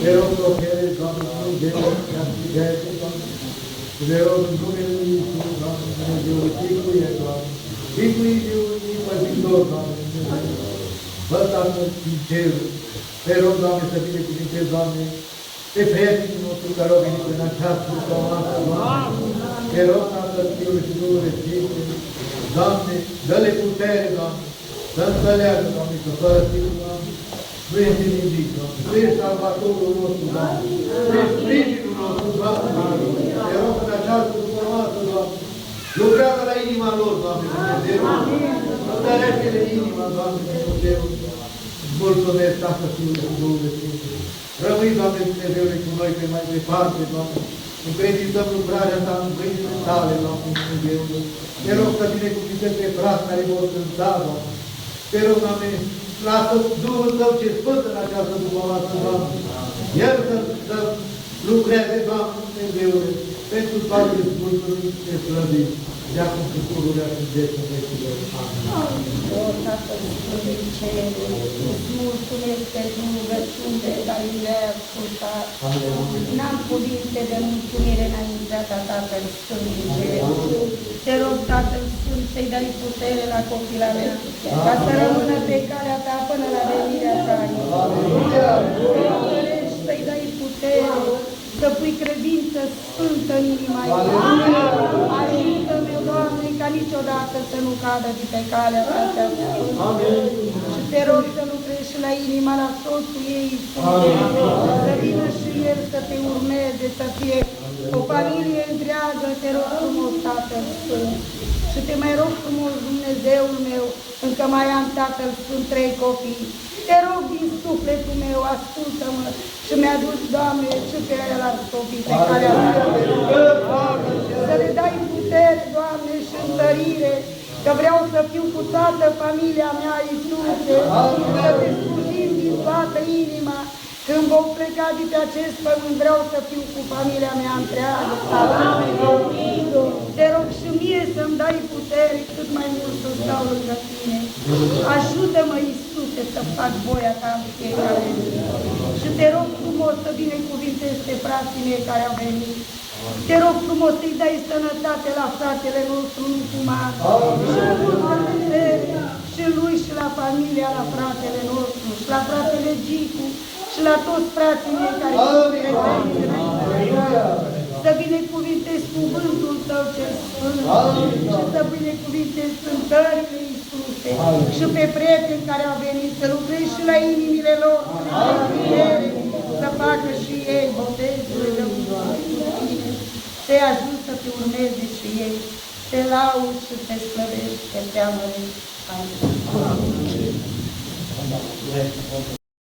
Te rog, profeți, Doamne, Dumnezeu, castigăți, Doamne. Te rog, în numele Lui Iisus, Doamne, Dumnezeu, ticuie, Doamne. Ticuie de un păzitor, Doamne, Dumnezeu. Vă, Tatăl, din cer, te rog, Doamne, să binecuvintezi, Doamne, pe prietenii nostru care au venit în această frumoasă, Doamne. Te rog, Tatăl, Fiul și Duhul Sfinte, Doamne, dă-le putere, Doamne, să înțeleagă, Doamne, că fără Tine, Doamne, nu este nimic, Doamne. Tu ești salvatorul nostru, Doamne. Tu ești sprijinul nostru, Doamne. Te rog în această frumoasă, Doamne. Lucrează la inima lor, Doamne, Dumnezeu. Întărește-le inima, Doamne, Dumnezeu. Mulțumesc, Tatăl, Fiul și Duhul Sfinte. Rămâi, Doamne, Dumnezeule, cu noi pe mai departe, Doamne. Încredințăm lucrarea Ta în mâinile Tale, Doamne, Dumnezeu. Te rog să binecuvintezi pe frați care vor cânta, Doamne. Te rog, Doamne, lasă Duhul Tău ce sfânt în această dupămasă, Doamne. El să lucreze, Doamne, Dumnezeule, pentru toate mulțumim și te slăvim. De acum și pururea și vecii vecilor. Amin. O, Tatăl Sfânt din cerul, îți mulțumesc pentru rugăciune, dar le-ai ascultat. N-am cuvinte de mulțumire înaintea ta, Tatăl Sfânt din cerul. Te rog, Tatăl Sfânt, să-i dai putere la copila mea, ca să rămână pe calea ta până la venirea ta. Să-i dai putere, să pui credință sfântă în inima ei. Ajută-mi, Doamne, ca niciodată să nu cadă de pe calea ta cea sfântă. Și te rog să lucrezi și la inima, la soțul ei, să vină și el să te urmeze, să fie o familie întreagă, te rog frumos, Tatăl Sfânt. Și te mai rog frumos, Dumnezeul meu, încă mai am, Tatăl Sfânt, 3 copii. Te rog din sufletul meu, ascultă-mă și mi-aduci, Doamne, și pe alți copii pe calea mea. Să le dai putere, Doamne, și întărire, că vreau să fiu cu toată familia mea, Iisuse, să te slujim din toată inima. Când vom pleca de pe acest pământ, vreau să fiu cu familia mea întreagă. Te rog și mie să-mi dai putere cât mai mult să stau lângă Tine. Ajută-mă, Iisuse, să fac voia Ta în fiecare zi. Și te rog frumos să binecuvintezi pe frații mei care au venit. Te rog frumos să-i dai sănătate la fratele nostru Nucuman. Și multă putere și lui și la familia, la fratele nostru, și la fratele Gicu, și la toți frații mei care sunt prezenți înainte. Să binecuvintezi cuvântul Tău cel Sfânt și să binecuvintezi cântările, Iisuse, și pe prieteni care au venit, să lucrezi și la inimile lor, să facă și ei botezurile de Tine, să-i ajut să te urmeze și ei, te laud și te slăvești, te amărești. Amin.